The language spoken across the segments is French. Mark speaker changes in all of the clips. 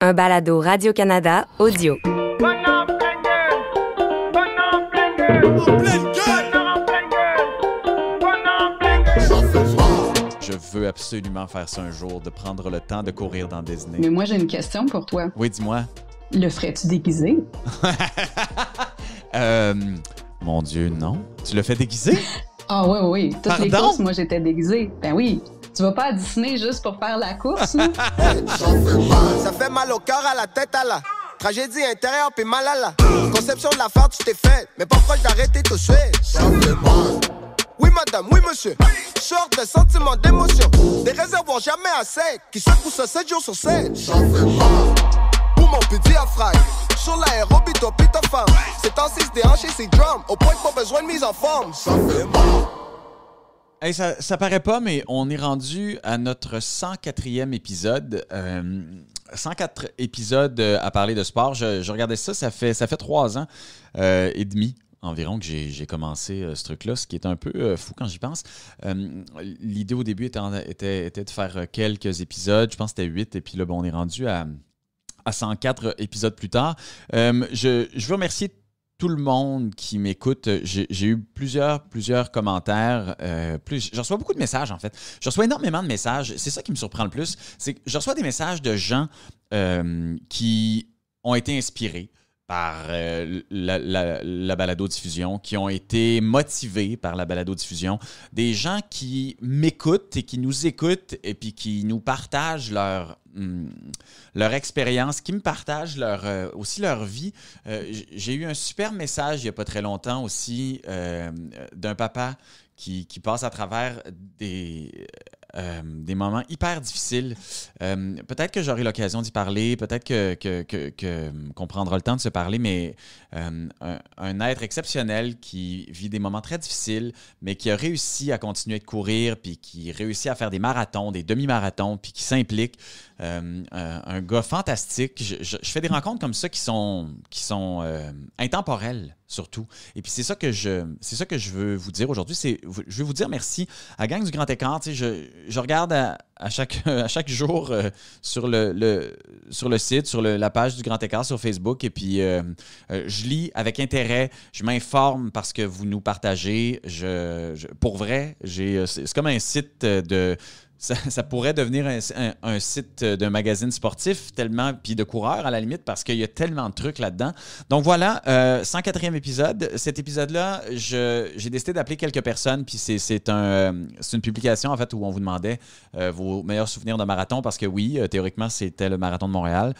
Speaker 1: Un balado Radio-Canada audio.
Speaker 2: Je veux absolument faire ça un jour, de prendre le temps de courir dans Disney.
Speaker 3: Mais moi, j'ai une question pour toi.
Speaker 2: Oui, dis-moi.
Speaker 3: Le ferais-tu déguisé?
Speaker 2: Mon Dieu, non. Tu le fais déguisé?
Speaker 3: Ah oui. Toutes
Speaker 2: Pardon?
Speaker 3: les courses, moi, j'étais déguisée. Ben oui. Tu vas pas à Disney juste pour faire la course, là?
Speaker 4: Ça fait mal au cœur, à la tête, à la tragédie intérieure, puis mal à la conception de la farce, tu t'es faite. Mais pas proche d'arrêter tout de suite. Ça fait mal. Oui, madame, oui, monsieur. Sorte de sentiments, d'émotions. Des réservoirs jamais à sec. Qui secouent ça 7 jours sur 7. Ça fait mal. Pour mon petit diaphragme. Sur l'aérobie, toi, pis ta femme. C'est en 6 déhanché, c'est drum. Au point que pas besoin de mise en forme. Ça fait mal.
Speaker 2: Hey, ça paraît pas, mais on est rendu à notre 104e épisode. 104 épisodes à parler de sport. Je regardais ça, ça fait 3 ans et demi environ que j'ai commencé ce truc-là, ce qui est un peu fou quand j'y pense. L'idée au début était de faire quelques épisodes. Je pense que c'était 8, et puis là, on est rendu à 104 épisodes plus tard. Je veux remercier tout le monde qui m'écoute. J'ai eu plusieurs commentaires. Je reçois beaucoup de messages, en fait. Je reçois énormément de messages. C'est ça qui me surprend le plus. C'est que je reçois des messages de gens qui ont été inspirés par la balado-diffusion, qui ont été motivés par la balado-diffusion, des gens qui m'écoutent et qui nous écoutent et puis qui nous partagent leur expérience, qui me partagent aussi leur vie. J'ai eu un super message il n'y a pas très longtemps aussi d'un papa qui passe à travers des moments hyper difficiles. Peut-être que j'aurai l'occasion d'y parler, peut-être qu'on prendra le temps de se parler, mais un être exceptionnel qui vit des moments très difficiles, mais qui a réussi à continuer de courir, puis qui réussit à faire des marathons, des demi-marathons, puis qui s'implique. Un gars fantastique. Je fais des rencontres comme ça qui sont intemporelles, surtout. Et puis c'est ça que je veux vous dire aujourd'hui. Je veux vous dire merci à la gang du Grand Écart. Je regarde à chaque jour sur le site, sur la page du Grand Écart sur Facebook, et puis je lis avec intérêt, je m'informe parce que vous nous partagez. Pour vrai, c'est comme un site de... Ça pourrait devenir un site d'un magazine sportif, tellement, puis de coureurs à la limite, parce qu'il y a tellement de trucs là-dedans. Donc voilà, 104e épisode. Cet épisode-là, j'ai décidé d'appeler quelques personnes, puis c'est une publication en fait où on vous demandait vos meilleurs souvenirs de marathon, parce que oui, théoriquement, c'était le marathon de Montréal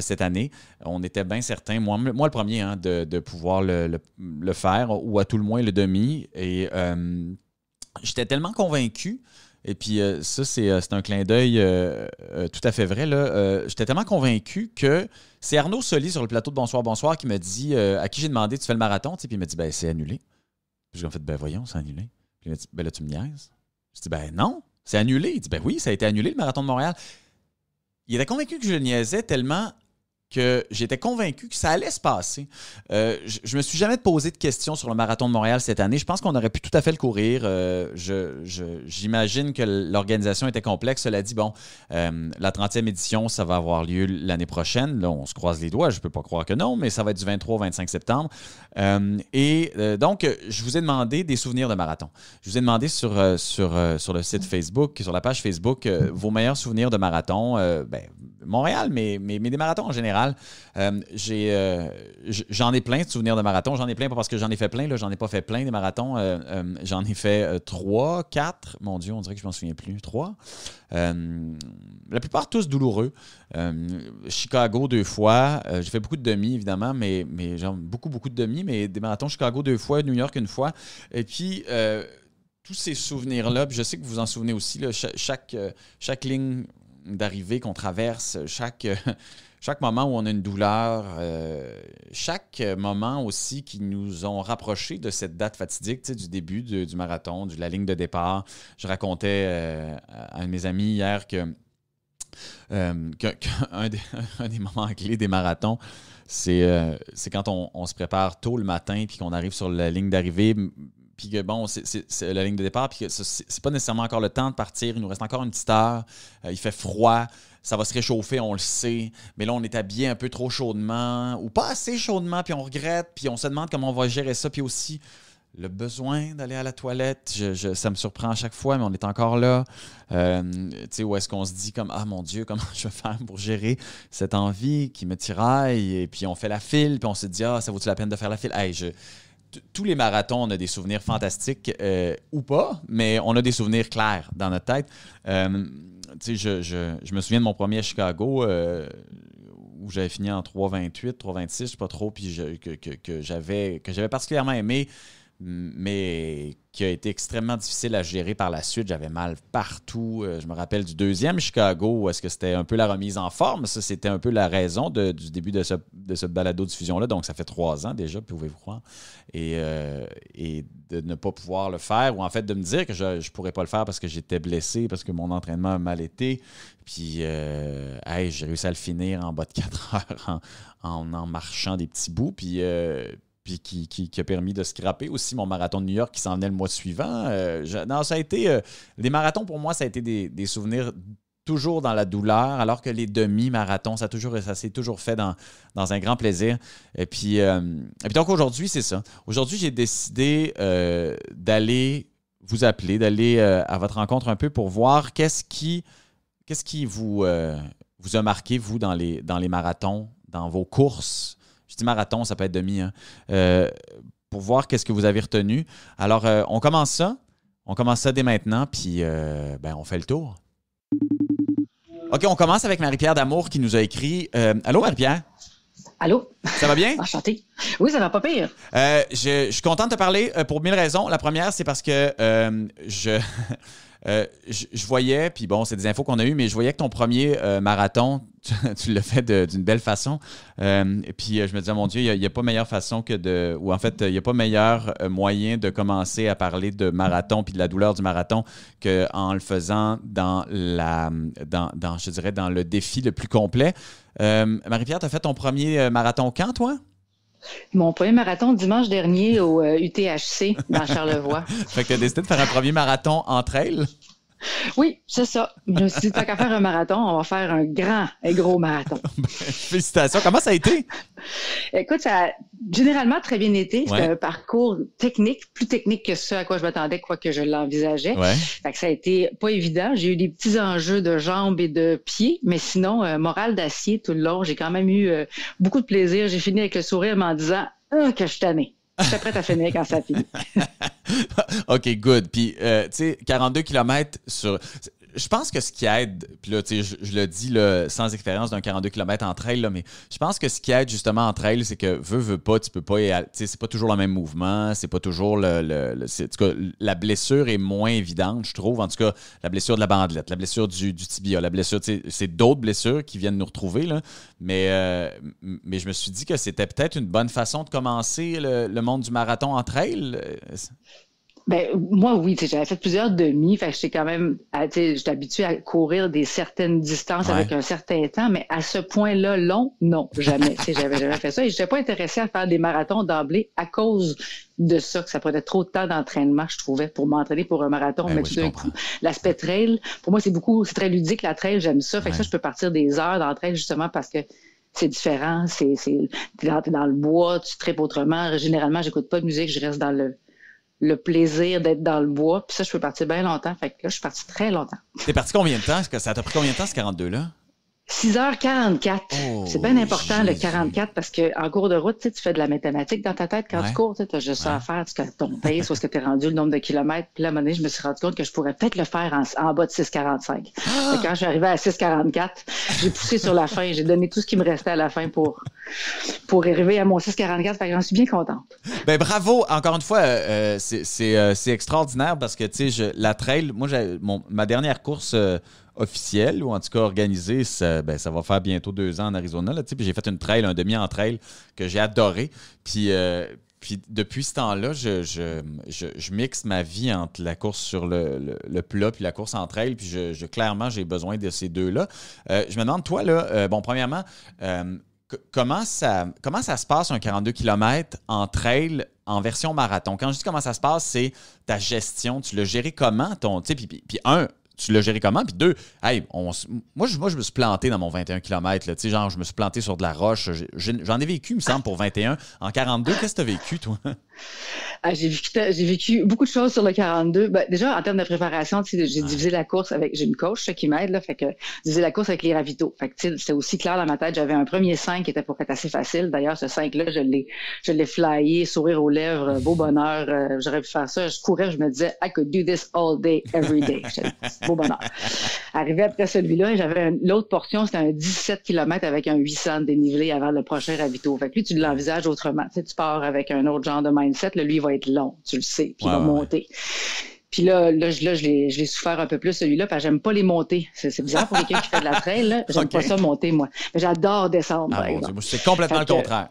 Speaker 2: cette année. On était bien certains, moi le premier, de pouvoir le faire, ou à tout le moins le demi. Et j'étais tellement convaincu. Et puis ça, c'est un clin d'œil tout à fait vrai. J'étais tellement convaincu que c'est Arnaud Soli sur le plateau de Bonsoir, Bonsoir qui m'a dit, à qui j'ai demandé, tu fais le marathon? Puis il m'a dit, c'est annulé. Puis j'ai fait, voyons, c'est annulé. Puis il m'a dit, là, tu me niaises. Je dis, non, c'est annulé. Il dit, oui, ça a été annulé, le marathon de Montréal. Il était convaincu que je le niaisais tellement que j'étais convaincu que ça allait se passer. Je me suis jamais posé de questions sur le marathon de Montréal cette année. Je pense qu'on aurait pu tout à fait le courir. J'imagine que l'organisation était complexe. Cela dit, la 30e édition, ça va avoir lieu l'année prochaine. Là, on se croise les doigts. Je ne peux pas croire que non, mais ça va être du 23 au 25 septembre. Donc, je vous ai demandé des souvenirs de marathon. Je vous ai demandé sur le site Facebook, sur la page Facebook, vos meilleurs souvenirs de marathon. Montréal, mais des marathons en général. J'en ai plein de souvenirs de marathon. J'en ai plein, pas parce que j'en ai fait plein. Là, j'en ai pas fait plein des marathons. J'en ai fait 3, 4. Mon Dieu, on dirait que je m'en souviens plus. 3. La plupart tous douloureux. Chicago 2 fois. J'ai fait beaucoup de demi, évidemment, mais genre beaucoup de demi, mais des marathons Chicago 2 fois, New York 1 fois. Et puis... tous ces souvenirs-là, puis je sais que vous vous en souvenez aussi, là, chaque ligne d'arrivée qu'on traverse, chaque moment où on a une douleur, chaque moment aussi qui nous ont rapprochés de cette date fatidique, du début du marathon, de la ligne de départ. Je racontais à un de mes amis hier qu'un des moments clés des marathons, c'est quand on se prépare tôt le matin puis qu'on arrive sur la ligne d'arrivée. puis que bon, c'est la ligne de départ, puis que c'est pas nécessairement encore le temps de partir. Il nous reste encore une petite heure. Il fait froid. Ça va se réchauffer, on le sait. Mais là, on est habillé un peu trop chaudement ou pas assez chaudement, puis on regrette, puis on se demande comment on va gérer ça. Puis aussi, le besoin d'aller à la toilette, ça me surprend à chaque fois, mais on est encore là. Tu sais, où est-ce qu'on se dit comme « Ah, mon Dieu, comment je vais faire pour gérer cette envie qui me tiraille? » Et puis on fait la file, puis on se dit « Ah, ça vaut-tu la peine de faire la file? » Hey, tous les marathons, on a des souvenirs fantastiques ou pas, mais on a des souvenirs clairs dans notre tête. Tu sais, je me souviens de mon premier à Chicago où j'avais fini en 3,28, 3,26, je sais pas trop, puis que j'avais particulièrement aimé, mais qui a été extrêmement difficile à gérer par la suite. J'avais mal partout. Je me rappelle du deuxième Chicago où est-ce que c'était un peu la remise en forme. Ça, c'était un peu la raison du début de ce balado-diffusion-là. Donc, ça fait 3 ans déjà, pouvez-vous croire. Et de ne pas pouvoir le faire, ou en fait de me dire que je ne pourrais pas le faire parce que j'étais blessé, parce que mon entraînement a mal été. Puis, hey, j'ai réussi à le finir en bas de 4 heures en marchant des petits bouts. Puis qui a permis de scraper aussi mon marathon de New York qui s'en venait le mois suivant. Non, ça a été... les marathons, pour moi, ça a été des souvenirs toujours dans la douleur, alors que les demi-marathons, ça s'est toujours fait dans un grand plaisir. Et puis donc, aujourd'hui, c'est ça. Aujourd'hui, j'ai décidé d'aller vous appeler, d'aller à votre rencontre un peu pour voir qu'est-ce qui vous a marqué, vous, dans les marathons, dans vos courses. Je dis marathon, ça peut être demi, hein, pour voir qu'est-ce que vous avez retenu. Alors, on commence ça. On commence ça dès maintenant, puis on fait le tour. OK, on commence avec Marie-Pierre D'Amour qui nous a écrit. Allô, Marie-Pierre?
Speaker 3: Allô?
Speaker 2: Ça va bien?
Speaker 3: Enchantée. Oui, ça va pas pire.
Speaker 2: Je suis content de te parler pour 1000 raisons. La première, c'est parce que je voyais, puis bon, c'est des infos qu'on a eues, mais je voyais que ton premier marathon, tu l'as fait d'une belle façon. Et puis je me disais, mon Dieu, il n'y a pas meilleure façon ou en fait, il n'y a pas meilleur moyen de commencer à parler de marathon puis de la douleur du marathon qu'en le faisant dans je dirais, dans le défi le plus complet. Marie-Pierre, tu as fait ton premier marathon quand, toi?
Speaker 3: Mon premier marathon dimanche dernier au UTHC dans Charlevoix.
Speaker 2: Fait que tu as décidé de faire un premier marathon en trail?
Speaker 3: Oui, c'est ça. Je me suis dit, tant qu'à faire un marathon, on va faire un grand et gros marathon.
Speaker 2: Félicitations. Comment ça a été?
Speaker 3: Écoute, ça a généralement très bien été.
Speaker 2: Ouais.
Speaker 3: C'était un parcours technique, plus technique que ce à quoi je m'attendais, quoique je l'envisageais.
Speaker 2: Ouais.
Speaker 3: Fait que ça a été pas évident. J'ai eu des petits enjeux de jambes et de pieds, mais sinon, morale d'acier tout le long. J'ai quand même eu beaucoup de plaisir. J'ai fini avec le sourire m'en disant que je suis tannée. J'étais prête à finir quand ça finit.
Speaker 2: OK, good. Puis, tu sais, 42 km sur... Je pense que ce qui aide, puis là, tu sais, je le dis là, sans expérience d'un 42 km en trail, là, mais je pense que ce qui aide justement en trail, c'est que veux pas, tu peux pas, tu sais, c'est pas toujours le même mouvement, c'est pas toujours en tout cas, la blessure est moins évidente, je trouve. En tout cas, la blessure de la bandelette, la blessure du tibia, la blessure, tu sais, c'est d'autres blessures qui viennent nous retrouver, là. Mais je me suis dit que c'était peut-être une bonne façon de commencer le monde du marathon en trail.
Speaker 3: Ben moi oui, j'avais fait plusieurs demi, fait que j'étais quand même, j'étais habituée à courir des certaines distances avec un certain temps, mais à ce point-là long, non, jamais. J'avais jamais fait ça et j'étais pas intéressée à faire des marathons d'emblée à cause de ça, que ça prenait trop de temps d'entraînement, je trouvais, pour m'entraîner pour un marathon. Mais tout d'un coup, l'aspect trail, pour moi c'est très ludique la trail, j'aime ça, fait que ça je peux partir des heures dans trail justement parce que c'est différent, t'es dans le bois, tu tripes autrement. Généralement, j'écoute pas de musique, je reste dans le plaisir d'être dans le bois. Puis ça, je peux partir bien longtemps. Fait que là, je suis partie très longtemps.
Speaker 2: T'es parti combien de temps? Ça t'a pris combien de temps, ce 42-là?
Speaker 3: 6h44. C'est bien important, le 44, parce qu'en cours de route, tu fais de la mathématique dans ta tête quand tu cours. Tu as juste ça à faire. Tu fais ton pace, où est-ce que tu es rendu, le nombre de kilomètres. Puis là, à un moment donné, je me suis rendu compte que je pourrais peut-être le faire en bas de 6h45. Quand je suis arrivée à 6h44, j'ai poussé sur la fin. J'ai donné tout ce qui me restait à la fin pour arriver à mon 6h44. Fait que j'en suis bien contente.
Speaker 2: Ben bravo! Encore une fois, c'est extraordinaire parce que, tu sais, la trail, moi, ma dernière course officielle, ou en tout cas organisée, ça va faire bientôt 2 ans en Arizona. Là, puis j'ai fait une trail, un demi en trail que j'ai adoré. Puis depuis ce temps-là, je mixe ma vie entre la course sur le plat puis la course en trail. Puis clairement, j'ai besoin de ces deux-là. Je me demande, toi, là, bon, premièrement, comment ça se passe un 42 km en trail en version marathon? Quand je dis comment ça se passe, c'est ta gestion. Tu l'as géré comment? Puis un, tu l'as géré comment? Puis deux, hey, moi, je me suis planté dans mon 21 km. Là, genre, je me suis planté sur de la roche. J'en ai vécu, il me semble, pour 21. En 42, qu'est-ce que tu as vécu, toi?
Speaker 3: J'ai vécu beaucoup de choses sur le 42. Ben, déjà, en termes de préparation, j'ai divisé la course avec... J'ai une coach qui m'aide, là, fait que divisé la course avec les ravitaux. Fait que c'était aussi clair dans ma tête. J'avais un premier 5 qui était pour être assez facile. D'ailleurs, ce 5-là, je l'ai flyé, sourire aux lèvres, beau bonheur. J'aurais pu faire ça. Je courais, je me disais, I could do this all day, every day. Beau bonheur. Arrivé après celui-là, j'avais l'autre portion, c'était un 17 km avec un 800 de dénivelé avant le prochain ravito. Fait que lui, tu l'envisages autrement. Tu pars avec un autre genre de mindset. Là, lui, il va être long, tu le sais, puis il va monter. Puis là, je l'ai souffert un peu plus, celui-là, parce que j'aime pas les montées. C'est bizarre pour quelqu'un qui fait de la trail, là. J'aime pas ça monter, moi. Mais j'adore descendre, par exemple.
Speaker 2: Moi, c'est complètement le contraire.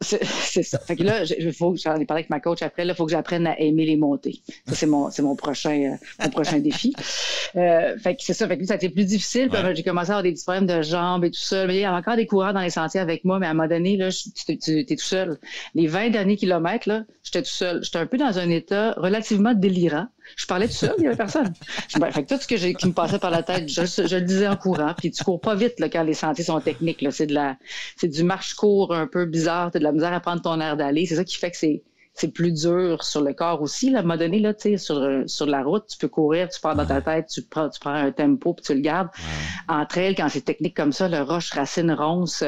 Speaker 3: C'est ça. Fait que là, j'en ai parlé avec ma coach après, là, il faut que j'apprenne à aimer les montées. Ça, c'est mon prochain défi. Fait que c'est ça. Fait que lui, ça a été plus difficile. Puis, j'ai commencé à avoir des petits problèmes de jambes et tout ça. Mais il y avait encore des coureurs dans les sentiers avec moi, mais à un moment donné, là, t'es tout seul. Les 20 derniers kilomètres, là, j'étais tout seul. J'étais un peu dans un état relativement délirant. Je parlais tout seul, il n'y avait personne. Fait que tout ce qui me passait par la tête, je le disais en courant. Puis tu cours pas vite là, quand les sentiers sont techniques. Là. C'est du marche-cours un peu bizarre. Tu as de la misère à prendre ton air d'aller. C'est ça qui fait que c'est plus dur sur le corps aussi. Là. À un moment donné, là, sur la route, tu peux courir, tu pars dans ta tête, tu prends un tempo puis tu le gardes. En trail, quand c'est technique comme ça, le roche, racine, ronce,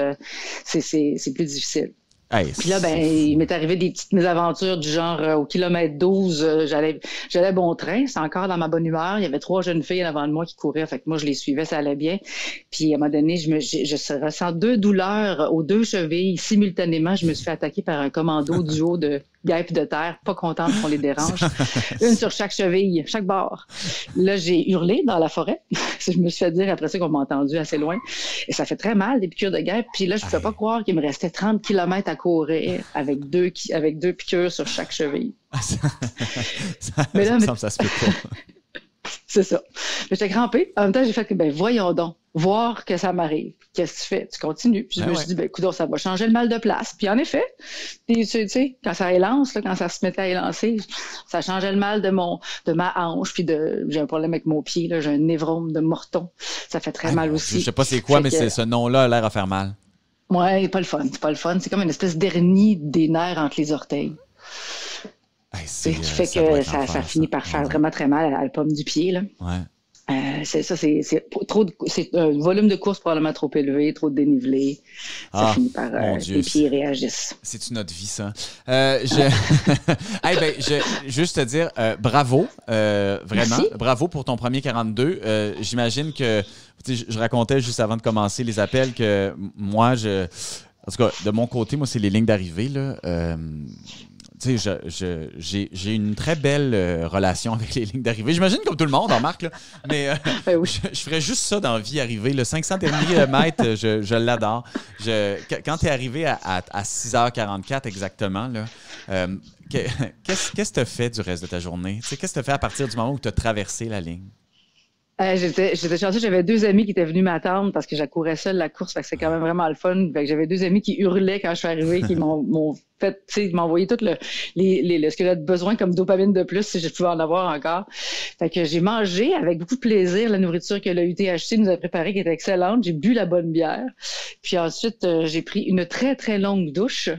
Speaker 3: c'est plus difficile.
Speaker 2: Hey,
Speaker 3: puis là, il m'est arrivé des petites mésaventures du genre au kilomètre 12, j'allais bon train, c'est encore dans ma bonne humeur. Il y avait 3 jeunes filles avant de moi qui couraient, fait que moi je les suivais, ça allait bien. Puis à un moment donné, je ressens 2 douleurs aux 2 chevilles simultanément. Je me suis fait attaquer par un commando du haut de guêpes de terre, pas contente qu'on les dérange. Une sur chaque cheville, chaque bord. Là, j'ai hurlé dans la forêt. Je me suis fait dire après ça qu'on m'a entendu assez loin. Et ça fait très mal, des piqûres de guêpes. Puis là, je ne pouvais pas croire qu'il me restait 30 km à courir avec 2 piqûres sur chaque cheville.
Speaker 2: Ça se fait pas.
Speaker 3: C'est ça. Mais j'étais crampée. En même temps, j'ai fait que, voyons donc, voir que ça m'arrive. Qu'est-ce que tu fais? Tu continues. Puis je me suis dit, écoute, ça va changer le mal de place. Puis en effet, tu sais, quand ça élance, là, quand ça se mettait à élancer, ça changeait le mal de ma hanche. Puis j'ai un problème avec mon pied, là, j'ai un névrome de morton. Ça fait très mal aussi.
Speaker 2: Je sais pas c'est quoi, mais ce nom-là a l'air à faire mal.
Speaker 3: Ouais, pas le fun. C'est pas le fun. C'est comme une espèce d'hernie des nerfs entre les orteils. Ce qui fait que ça finit par faire vraiment très mal à la pomme du pied. Là.
Speaker 2: Ouais.
Speaker 3: C'est un volume de course probablement trop élevé, trop de dénivelé. Ça finit par les pieds réagissent.
Speaker 2: C'est-tu notre vie, ça? Juste te dire, bravo, vraiment.
Speaker 3: Merci.
Speaker 2: Bravo pour ton premier 42. J'imagine que, je racontais juste avant de commencer les appels que moi, en tout cas, de mon côté, moi, c'est les lignes d'arrivée, là. J'ai une très belle relation avec les lignes d'arrivée. J'imagine comme tout le monde, remarque, là. Mais je ferais juste ça dans la vie arriver. Le 500 derniers mètres, je l'adore. Quand tu es arrivé à 6h44 exactement, là, qu'est-ce que tu as fait du reste de ta journée? Qu'est-ce que tu as fait à partir du moment où tu as traversé la ligne?
Speaker 3: J'étais chanceuse, j'avais 2 amis qui étaient venus m'attendre parce que je courais seule la course, fait que c'est quand même vraiment le fun. Fait que j'avais 2 amis qui hurlaient quand je suis arrivée, qui m'ont fait, tu sais, m'envoyer tout ce que j'avais besoin comme dopamine de plus si je pouvais en avoir encore. Fait que j'ai mangé avec beaucoup de plaisir la nourriture que le UTHC nous a préparée, qui était excellente. J'ai bu la bonne bière. Puis ensuite, j'ai pris une très, très longue douche.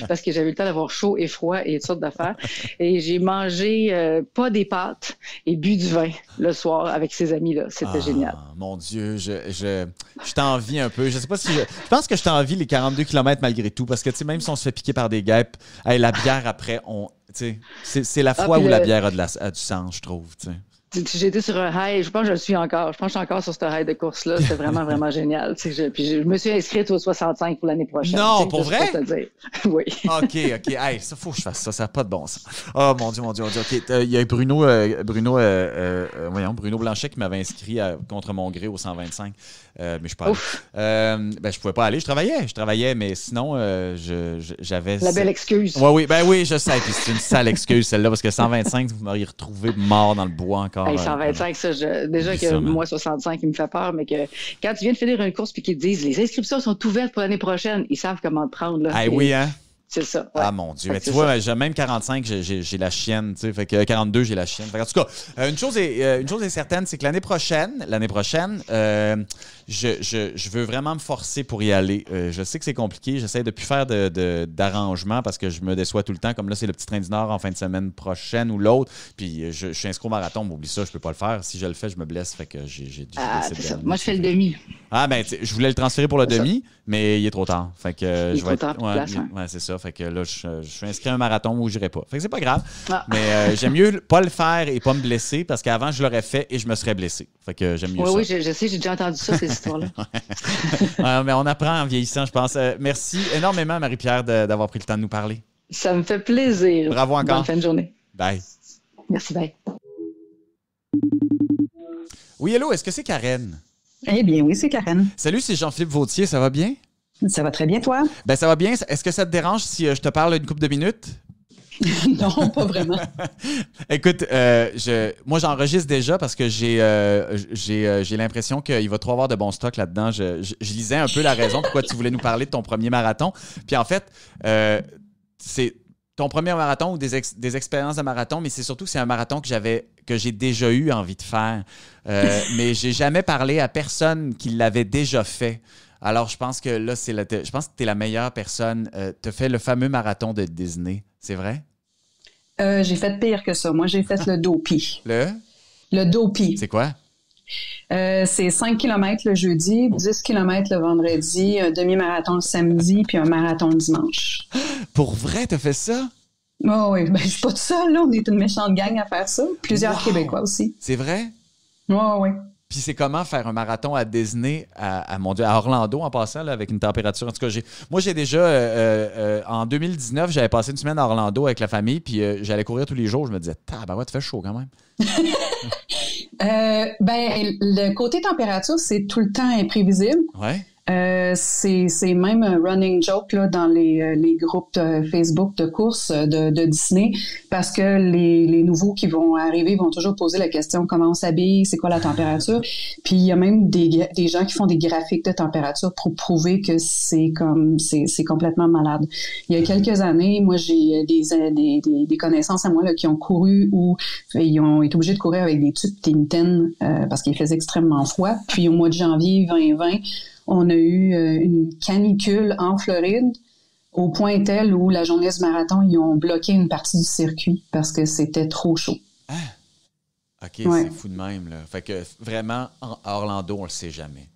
Speaker 3: Parce que j'avais eu le temps d'avoir chaud et froid et toutes sortes d'affaires. Et j'ai mangé pas des pâtes et bu du vin le soir avec ces amis-là. C'était génial.
Speaker 2: Mon Dieu, je t'envie un peu. Je sais pas si je pense que je t'envie les 42 km malgré tout, parce que tu sais, même si on se fait piquer par des guêpes, la bière après, c'est la fois où la bière a du sens, je trouve. T'sais.
Speaker 3: J'ai été sur un high, je pense que je le suis encore. Je pense que je suis encore sur ce high de course-là. C'était vraiment, vraiment génial. Puis je me suis inscrite au 65 pour l'année prochaine.
Speaker 2: Non, pour vrai?
Speaker 3: Pour te dire. Oui.
Speaker 2: OK. Hey, ça, faut que je fasse ça. Ça n'a pas de bon sens. Oh, mon Dieu. OK. Il y a Bruno Blanchet qui m'avait inscrit contre mon gré au 125. Mais je pas je pouvais pas aller. Je travaillais, mais sinon, j'avais...
Speaker 3: La belle excuse.
Speaker 2: Oui, je sais. Puis c'est une sale excuse, celle-là, parce que 125, vous m'auriez retrouvé mort dans le bois encore. encore.
Speaker 3: Hey, 125, déjà que
Speaker 2: ça,
Speaker 3: moi, 65, il me fait peur, mais que quand tu viens de finir une course puis qu'ils te disent les inscriptions sont ouvertes pour l'année prochaine, ils savent comment te prendre. Là.
Speaker 2: Ah oui, hein?
Speaker 3: C'est ça. Ouais.
Speaker 2: Ah mon Dieu. Mais tu vois, même 45, j'ai la chienne. Tu sais, fait que 42, j'ai la chienne. Fait que, en tout cas, une chose est certaine, c'est que l'année prochaine, je veux vraiment me forcer pour y aller. Je sais que c'est compliqué. J'essaie de plus faire d'arrangements parce que je me déçois tout le temps. Comme là, c'est le Petit Train du Nord en fin de semaine prochaine ou l'autre. Puis je suis inscrit au marathon, mais oublie ça, je peux pas le faire. Si je le fais, je me blesse. Fait que j'ai
Speaker 3: c'est ça. Moi, je fais le demi.
Speaker 2: Ah, ben, je voulais le transférer pour le demi, mais il est trop tard. Fait que
Speaker 3: il est trop tard pour place, hein?
Speaker 2: Ouais, c'est ça. Fait que là, je suis inscrit à un marathon où j'irai pas. Fait que c'est pas grave. Mais j'aime mieux pas le faire et pas me blesser parce qu'avant, je l'aurais fait et je me serais blessé. Fait que j'aime mieux ça.
Speaker 3: Oui, je sais, j'ai déjà entendu ça, ces histoires-là.
Speaker 2: Mais on apprend en vieillissant, je pense. Merci énormément, Marie-Pierre, d'avoir pris le temps de nous parler.
Speaker 3: Ça me fait plaisir.
Speaker 2: Bravo encore.
Speaker 3: Bonne fin de journée.
Speaker 2: Bye.
Speaker 3: Merci, bye.
Speaker 2: Oui, hello, est-ce que c'est Karen?
Speaker 5: Eh bien, oui, c'est Karen.
Speaker 2: Salut, c'est Jean-Philippe Vautier, ça va bien?
Speaker 5: Ça va très bien, toi?
Speaker 2: Ben, ça va bien. Est-ce que ça te dérange si je te parle une couple de minutes?
Speaker 5: Non, pas vraiment.
Speaker 2: Écoute, moi, j'enregistre déjà parce que j'ai l'impression qu'il va trop avoir de bons stocks là-dedans. Je lisais un peu la raison pourquoi tu voulais nous parler de ton premier marathon. Puis en fait, c'est ton premier marathon ou des expériences de marathon, mais c'est surtout que c'est un marathon que j'ai déjà eu envie de faire. Mais j'ai jamais parlé à personne qui l'avait déjà fait. Alors, je pense que là, je pense que tu es la meilleure personne. Tu as fait le fameux marathon de Disney, c'est vrai?
Speaker 5: J'ai fait pire que ça. Moi, j'ai fait le Dopi. Le Dopi.
Speaker 2: C'est quoi?
Speaker 5: C'est 5 km le jeudi, 10 km le vendredi, un demi-marathon le samedi, puis un marathon le dimanche.
Speaker 2: Pour vrai, t'as fait ça?
Speaker 5: Oh, oui, ben, je suis pas toute seule, là. On est une méchante gang à faire ça. Plusieurs Québécois aussi.
Speaker 2: C'est vrai?
Speaker 5: Oui.
Speaker 2: Puis c'est comment faire un marathon à Disney, à Orlando en passant, là, avec une température. En tout cas, j'ai déjà, en 2019, j'avais passé une semaine à Orlando avec la famille, puis j'allais courir tous les jours. Je me disais, ouais, tu fais chaud quand même.
Speaker 5: Le côté température, c'est tout le temps imprévisible.
Speaker 2: Ouais.
Speaker 5: C'est même un running joke là, dans les groupes Facebook de course de Disney parce que les nouveaux qui vont arriver vont toujours poser la question comment on s'habille, c'est quoi la température. Puis il y a même des gens qui font des graphiques de température pour prouver que c'est complètement malade. Il y a quelques années, moi j'ai des connaissances à moi là, qui ont couru ou ils ont été obligés de courir avec des tubes Tintin parce qu'il faisait extrêmement froid. Puis au mois de janvier 2020, on a eu une canicule en Floride au point tel où la journée du marathon, ils ont bloqué une partie du circuit parce que c'était trop chaud.
Speaker 2: Ah! OK, ouais. C'est fou de même, là. Fait que vraiment, à Orlando, on le sait jamais.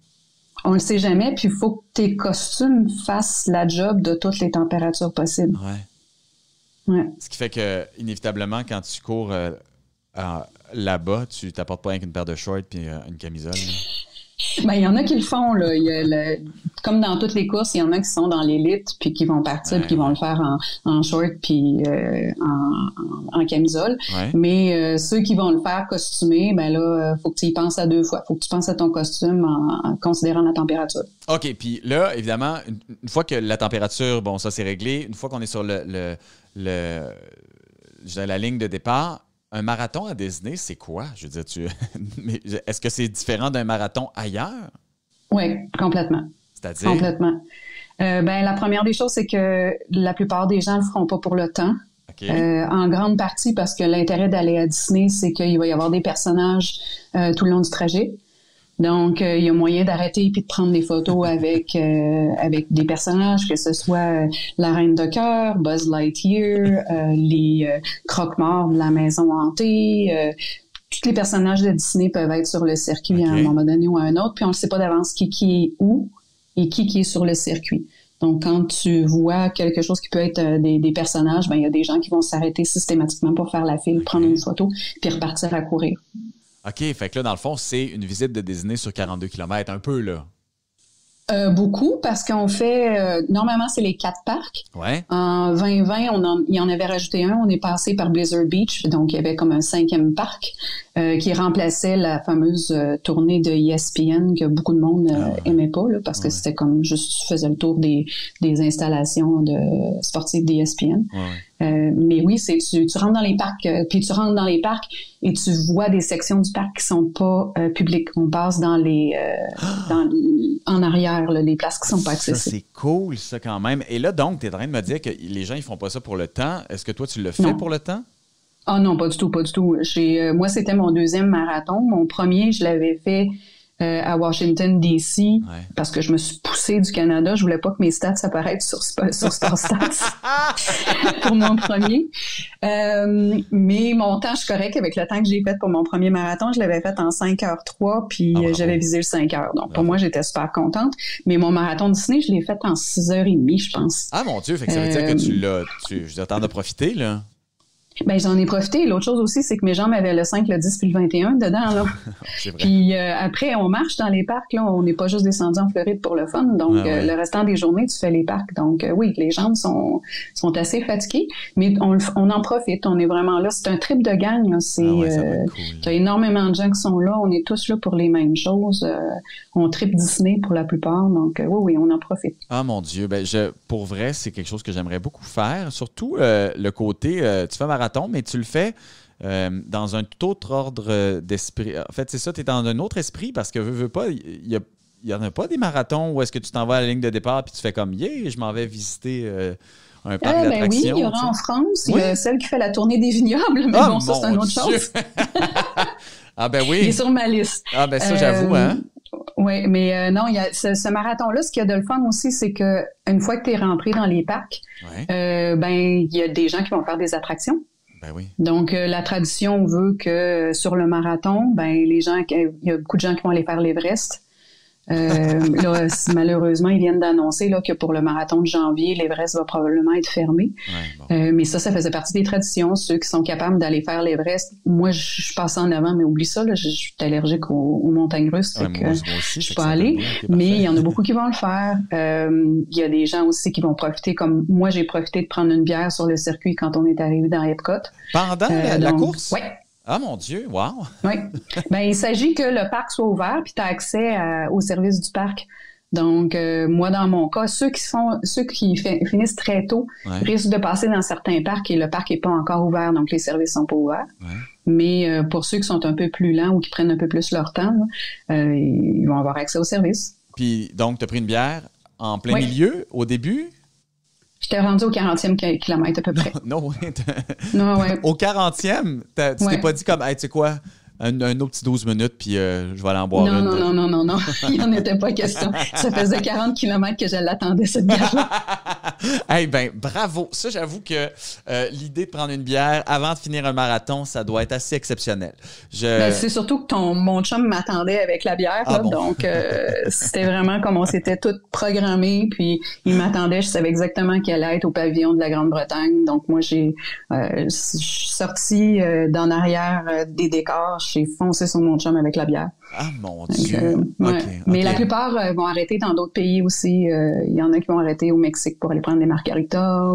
Speaker 5: On le sait jamais, puis il faut que tes costumes fassent la job de toutes les températures possibles.
Speaker 2: Ouais. Ce qui fait que, inévitablement, quand tu cours là-bas, tu t'apportes pas rien qu'une paire de shorts puis une camisole, là.
Speaker 5: Ben, il y en a qui le font, là. Comme dans toutes les courses, il y en a qui sont dans l'élite puis qui vont partir puis qui vont le faire en short puis en camisole. Ouais. Mais ceux qui vont le faire costumé, ben là, faut que tu y penses à deux fois. Faut que tu penses à ton costume en considérant la température.
Speaker 2: OK. Puis là, évidemment, une fois que la température, bon, ça c'est réglé, une fois qu'on est sur la ligne de départ, un marathon à Disney, c'est quoi? Je veux dire, est-ce que c'est différent d'un marathon ailleurs?
Speaker 5: Oui, complètement.
Speaker 2: C'est-à-dire?
Speaker 5: Complètement. La première des choses, c'est que la plupart des gens ne le feront pas pour le temps. Okay. En grande partie parce que l'intérêt d'aller à Disney, c'est qu'il va y avoir des personnages tout le long du trajet. Donc, il y a moyen d'arrêter puis de prendre des photos avec des personnages, que ce soit la Reine de Cœur, Buzz Lightyear, les croque-morts de la Maison Hantée. Tous les personnages de Disney peuvent être sur le circuit à un moment donné ou à un autre, puis on ne sait pas d'avance qui est où et qui est sur le circuit. Donc, quand tu vois quelque chose qui peut être des personnages, ben il y a des gens qui vont s'arrêter systématiquement pour faire la file, prendre une photo, puis repartir à courir.
Speaker 2: OK, fait que là, dans le fond, c'est une visite de Disney sur 42 km, un peu, là.
Speaker 5: Beaucoup, parce qu'on fait... normalement, c'est les 4 parcs.
Speaker 2: Ouais.
Speaker 5: En 2020, il y en avait rajouté un. On est passé par Blizzard Beach, donc il y avait comme un 5e parc qui remplaçait la fameuse tournée de ESPN que beaucoup de monde aimait pas, là, parce que c'était comme juste, tu faisais le tour des installations sportives d'ESPN. Mais oui, tu rentres dans les parcs, puis tu rentres dans les parcs et tu vois des sections du parc qui sont pas publiques. On passe dans en arrière, là, les places qui sont pas accessibles.
Speaker 2: Ça, c'est cool, ça, quand même. Et là, donc, tu es en train de me dire que les gens, ils font pas ça pour le temps. Est-ce que toi, tu le fais pour le temps?
Speaker 5: Ah non, pas du tout, pas du tout. Moi, c'était mon 2e marathon. Mon premier, je l'avais fait à Washington, D.C., parce que je me suis poussée du Canada. Je voulais pas que mes stats apparaissent sur Star Stats pour mon premier. Mais mon temps, je suis correct avec le temps que j'ai fait pour mon premier marathon. Je l'avais fait en 5h03, puis j'avais visé le 5 heures. Donc, pour moi, j'étais super contente. Mais mon marathon de Disney, je l'ai fait en 6h30, je pense.
Speaker 2: Ah, mon Dieu! Fait que ça veut dire que je t'en as profité, là?
Speaker 5: Ben j'en ai profité. L'autre chose aussi, c'est que mes jambes avaient le 5, le 10 puis le 21 dedans. Là.
Speaker 2: C'est vrai.
Speaker 5: Puis après, on marche dans les parcs. Là, on n'est pas juste descendu en Floride pour le fun. Donc, le restant des journées, tu fais les parcs. Donc, oui, les jambes sont assez fatiguées, mais on en profite. On est vraiment là. C'est un trip de gang. Là. C'est, cool. T'as énormément de gens qui sont là. On est tous là pour les mêmes choses. On trip Disney pour la plupart. Donc, oui, on en profite.
Speaker 2: Ah, mon Dieu. Ben, pour vrai, c'est quelque chose que j'aimerais beaucoup faire. Surtout le côté, tu fais marathon, mais tu le fais dans un tout autre ordre d'esprit. En fait, c'est ça, tu es dans un autre esprit parce que veux pas, il y en a pas des marathons où est-ce que tu t'en vas à la ligne de départ puis tu fais comme je m'en vais visiter un parc d'attractions.
Speaker 5: Oui, il y aura en France. Il y a celle qui fait la tournée des vignobles, mais bon, ça, c'est une autre chose.
Speaker 2: Ah ben oui.
Speaker 5: Il est sur ma liste.
Speaker 2: Ah ben ça, j'avoue, hein.
Speaker 5: Oui, mais non, il y a ce marathon-là, ce qu'il y a de le fun aussi, c'est que une fois que tu es rentré dans les parcs, il y a des gens qui vont faire des attractions.
Speaker 2: Ben oui.
Speaker 5: Donc, la tradition veut que sur le marathon, il y a beaucoup de gens qui vont aller faire l'Everest. Là, malheureusement, ils viennent d'annoncer là, que pour le marathon de janvier, l'Everest va probablement être fermé. Mais ça faisait partie des traditions. Ceux qui sont capables d'aller faire l'Everest, moi, je passe en avant, mais oublie ça, là, je suis allergique aux montagnes russes.
Speaker 2: Moi aussi, je
Speaker 5: suis pas allée, mais il y en a beaucoup qui vont le faire. Il y a des gens aussi qui vont profiter, comme moi, j'ai profité de prendre une bière sur le circuit quand on est arrivé dans Epcot.
Speaker 2: Pendant la course?
Speaker 5: Oui.
Speaker 2: Ah, mon Dieu, wow!
Speaker 5: Oui. Il s'agit que le parc soit ouvert puis tu as accès au service du parc. Donc, moi, dans mon cas, ceux qui finissent très tôt risquent de passer dans certains parcs et le parc n'est pas encore ouvert, donc les services sont pas ouverts. Mais pour ceux qui sont un peu plus lents ou qui prennent un peu plus leur temps, ils vont avoir accès au service.
Speaker 2: Puis, donc, tu as pris une bière en plein milieu, au début?
Speaker 5: J'étais rendu au 40e kilomètre à peu près.
Speaker 2: Non,
Speaker 5: ouais.
Speaker 2: Au 40e, tu t'es pas dit comme, hey, tu sais quoi, un autre petit 12 minutes, puis je vais aller en boire une.
Speaker 5: Non. Il n'y en était pas question. Ça faisait 40 kilomètres que je l'attendais, cette bière-là.
Speaker 2: Hey, bravo. Ça, j'avoue que l'idée de prendre une bière avant de finir un marathon, ça doit être assez exceptionnel.
Speaker 5: C'est surtout que mon chum m'attendait avec la bière, là, donc c'était vraiment comme on s'était tout programmé, puis il m'attendait, je savais exactement qu'elle allait être au pavillon de la Grande-Bretagne, donc moi, je suis sortie d'en arrière des décors, j'ai foncé sur mon chum avec la bière.
Speaker 2: Ah, mon Dieu!
Speaker 5: Mais la plupart vont arrêter dans d'autres pays aussi. Il y en a qui vont arrêter au Mexique pour aller prendre des margaritas.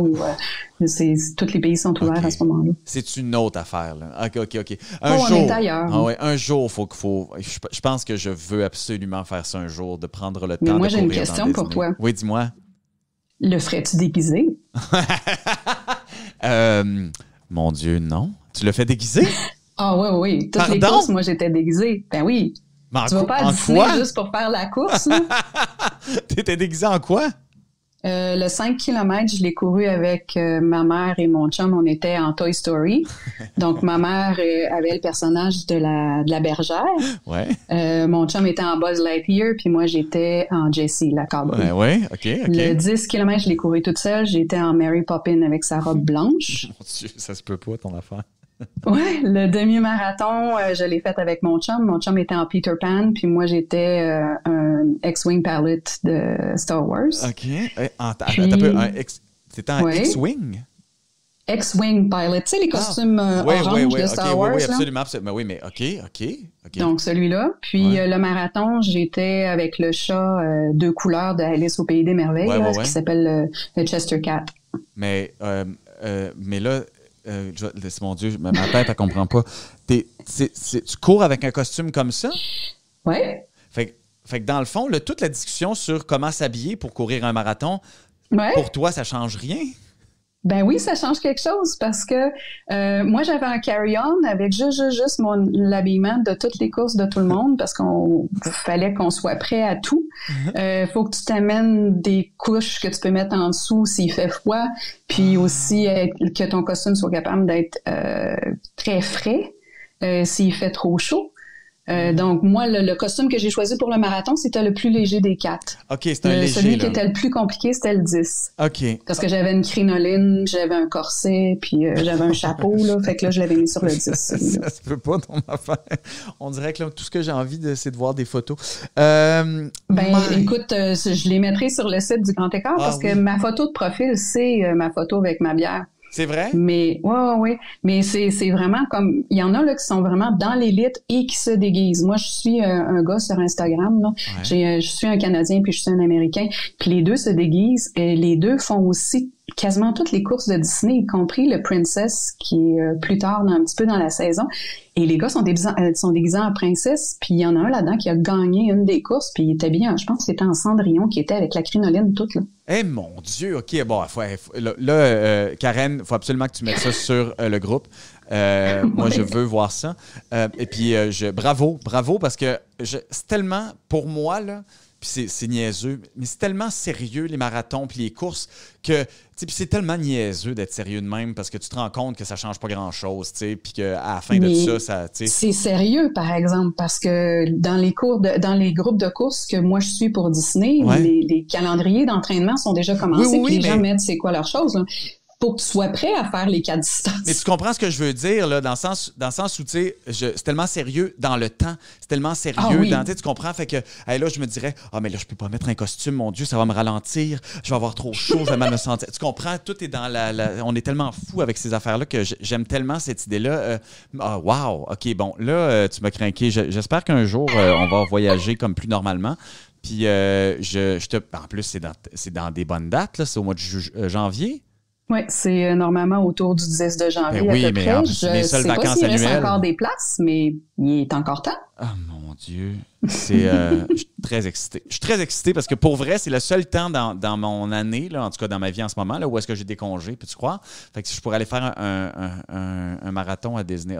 Speaker 5: Tous les pays sont ouverts à ce moment-là.
Speaker 2: C'est une autre affaire, là. OK.
Speaker 5: On est ailleurs.
Speaker 2: Un jour, je pense que je veux absolument faire ça un jour, de prendre le temps de
Speaker 5: courir. Mais moi,
Speaker 2: j'ai
Speaker 5: une question pour toi.
Speaker 2: Oui, dis-moi.
Speaker 5: Le ferais-tu déguisé?
Speaker 2: Mon Dieu, non. Tu le fais déguisé?
Speaker 5: Ah oui. Toutes les courses, moi, j'étais déguisée. Ben oui. Tu vas pas à Disney juste pour faire la course, là?
Speaker 2: T'étais déguisé en quoi?
Speaker 5: Le 5 km, je l'ai couru avec ma mère et mon chum. On était en Toy Story. Donc, ma mère avait le personnage de la bergère.
Speaker 2: Ouais.
Speaker 5: Mon chum était en Buzz Lightyear, puis moi, j'étais en Jessie, la cowboy.
Speaker 2: Ouais, OK.
Speaker 5: Le 10 km, je l'ai couru toute seule. J'étais en Mary Poppins avec sa robe blanche.
Speaker 2: Mon Dieu, ça se peut pas, ton affaire.
Speaker 5: Ouais, le demi-marathon, je l'ai fait avec mon chum. Mon chum était en Peter Pan, puis moi, j'étais un X-Wing pilot de Star Wars.
Speaker 2: OK. C'était un X-Wing?
Speaker 5: X-Wing pilot. Tu sais, les costumes orange de Star Wars?
Speaker 2: Oui, absolument. Mais oui, OK.
Speaker 5: Donc, celui-là. Puis, le marathon, j'étais avec le chat deux couleurs de Alice au Pays des Merveilles, qui s'appelle le Chester Cat.
Speaker 2: Mais là... mon Dieu, ma tête, elle comprend pas. Tu cours avec un costume comme ça?
Speaker 5: Oui.
Speaker 2: Fait que dans le fond, toute la discussion sur comment s'habiller pour courir un marathon,
Speaker 5: pour
Speaker 2: toi, ça change rien?
Speaker 5: Ben oui, ça change quelque chose parce que moi, j'avais un carry-on avec juste l'habillement de toutes les courses de tout le monde parce qu'on fallait qu'on soit prêt à tout. Faut que tu t'amènes des couches que tu peux mettre en dessous s'il fait froid, puis aussi que ton costume soit capable d'être très frais s'il fait trop chaud. Donc, moi, le costume que j'ai choisi pour le marathon, c'était le plus léger des 4.
Speaker 2: OK, c'était un léger,
Speaker 5: celui qui était le plus compliqué, c'était le 10.
Speaker 2: OK.
Speaker 5: Parce que j'avais une crinoline, j'avais un corset, puis j'avais un chapeau, là. Fait que là, je l'avais mis sur le 10.
Speaker 2: Ça se peut pas, ton affaire. On dirait que là, tout ce que j'ai envie, c'est de voir des photos.
Speaker 5: Écoute, je les mettrai sur le site du Grand Écart parce que ma photo de profil, c'est ma photo avec ma bière.
Speaker 2: C'est vrai?
Speaker 5: Mais ouais. Mais c'est vraiment comme il y en a là qui sont vraiment dans l'élite et qui se déguisent. Moi, je suis un gars sur Instagram là. Ouais. Je suis un Canadien puis je suis un Américain. Puis les deux se déguisent et les deux font aussi quasiment toutes les courses de Disney, y compris le Princess qui est plus tard un petit peu dans la saison. Et les gars sont déguisés en princesse, puis il y en a un là-dedans qui a gagné une des courses, puis il était bien, je pense que c'était en Cendrillon qui était avec la crinoline toute là.
Speaker 2: Eh mon Dieu, OK, bon, Karen, il faut absolument que tu mettes ça sur le groupe. Moi, je veux voir ça. Et puis, bravo, parce que c'est tellement, pour moi, là, puis c'est niaiseux, mais c'est tellement sérieux, les marathons puis les courses, que puis c'est tellement niaiseux d'être sérieux de même parce que tu te rends compte que ça change pas grand-chose, puis qu'à la fin de ça...
Speaker 5: C'est sérieux, par exemple, parce que dans les groupes de courses que moi je suis pour Disney, les calendriers d'entraînement sont déjà commencés, puis les gens mettent c'est quoi leur chose, là. Faut que tu sois prêt à faire les 4 distances. Mais
Speaker 2: tu comprends ce que je veux dire, là, dans le sens où, tu sais, c'est tellement sérieux dans le temps, c'est tellement sérieux tu comprends? Fait que, là, je me dirais, mais là, je peux pas mettre un costume, mon Dieu, ça va me ralentir, je vais avoir trop chaud, je vais mal me sentir. Tu comprends? Tout est dans on est tellement fou avec ces affaires-là que j'aime tellement cette idée-là. Wow! OK, bon, là, tu m'as craqué. J'espère qu'un jour, on va voyager comme plus normalement. Puis, en plus, c'est dans des bonnes dates, là, c'est au mois de janvier.
Speaker 5: Oui, c'est normalement autour du 10 de janvier à peu près.
Speaker 2: Mais mes seules vacances annuelles.
Speaker 5: Il reste encore des places, mais il est encore temps.
Speaker 2: Ah, mon Dieu. Je suis très excité. Je suis très excité parce que pour vrai, c'est le seul temps dans mon année, là, en tout cas dans ma vie en ce moment, là, où est-ce que j'ai des congés, peux-tu croire? Fait que je pourrais aller faire un marathon à Disney.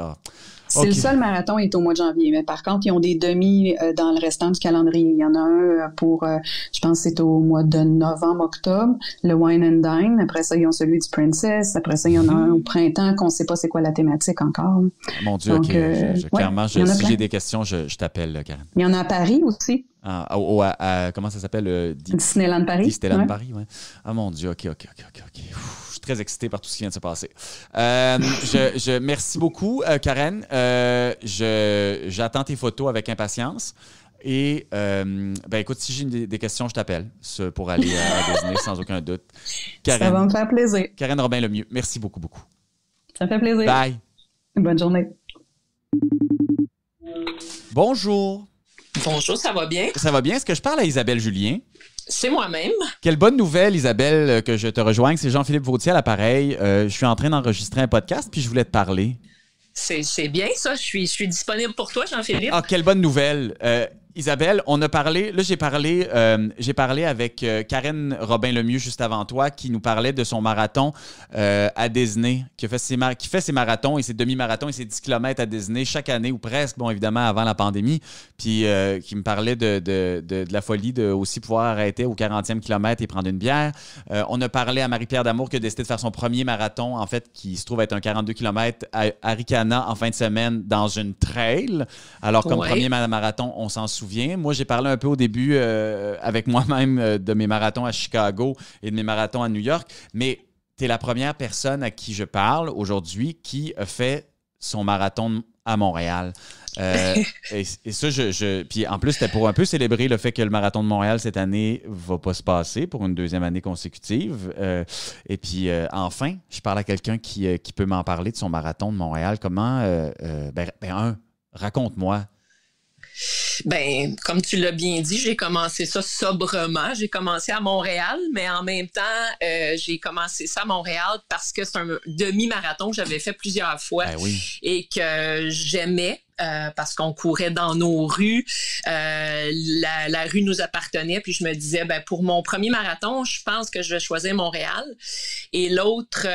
Speaker 5: Le seul marathon est au mois de janvier, mais par contre, ils ont des demi dans le restant du calendrier. Il y en a un pour, je pense que c'est au mois de novembre-octobre, le Wine and Dine. Après ça, ils ont celui du Princess. Après ça, il y en a un au printemps qu'on ne sait pas c'est quoi la thématique encore.
Speaker 2: Mon Dieu, donc, OK. Clairement, si j'ai des questions, je t'appelle, Karen.
Speaker 5: Il y en a à Paris aussi.
Speaker 2: Comment ça s'appelle?
Speaker 5: Disneyland Paris.
Speaker 2: Disneyland Paris, oui. Ah, mon Dieu, OK. Je suis très excité par tout ce qui vient de se passer. Merci beaucoup, Karen. J'attends tes photos avec impatience. Et, écoute, si j'ai des questions, je t'appelle pour aller à Disney, sans aucun doute. Karen,
Speaker 5: ça va me faire plaisir.
Speaker 2: Karen Robin-Lemieux, merci beaucoup.
Speaker 5: Ça me fait plaisir.
Speaker 2: Bye.
Speaker 5: Bonne journée.
Speaker 2: Bonjour.
Speaker 6: Bonjour, ça va bien?
Speaker 2: Ça va bien. Est-ce que je parle à Isabelle Julien?
Speaker 6: C'est moi-même.
Speaker 2: Quelle bonne nouvelle, Isabelle, que je te rejoigne. C'est Jean-Philippe Vautier à l'appareil. Je suis en train d'enregistrer un podcast, puis je voulais te parler.
Speaker 6: C'est bien, ça. Je suis disponible pour toi, Jean-Philippe.
Speaker 2: Ah, quelle bonne nouvelle. Isabelle, on a parlé, là j'ai parlé avec Karen Robin-Lemieux juste avant toi qui nous parlait de son marathon à Disney, qui fait ses marathons et ses demi-marathons et ses 10 km à Disney chaque année ou presque, bon évidemment avant la pandémie, puis qui me parlait de la folie de aussi pouvoir arrêter au 40e kilomètre et prendre une bière. On a parlé à Marie-Pierre Damour qui a décidé de faire son premier marathon, en fait, qui se trouve être un 42 km à Arikana en fin de semaine dans une trail. Alors comme premier marathon, on s'en souvient. Moi, j'ai parlé un peu au début avec moi-même de mes marathons à Chicago et de mes marathons à New York, mais tu es la première personne à qui je parle aujourd'hui qui a fait son marathon à Montréal. Et ça, puis en plus, c'était pour un peu célébrer le fait que le marathon de Montréal cette année va pas se passer pour une deuxième année consécutive. Et puis, enfin, je parle à quelqu'un qui peut m'en parler de son marathon de Montréal. Comment... raconte-moi.
Speaker 6: Ben, comme tu l'as bien dit, j'ai commencé ça sobrement. J'ai commencé à Montréal, mais en même temps, j'ai commencé ça à Montréal parce que c'est un demi-marathon que j'avais fait plusieurs fois et que j'aimais. parce qu'on courait dans nos rues. La rue nous appartenait, puis je me disais, ben pour mon premier marathon, je pense que je vais choisir Montréal. Et l'autre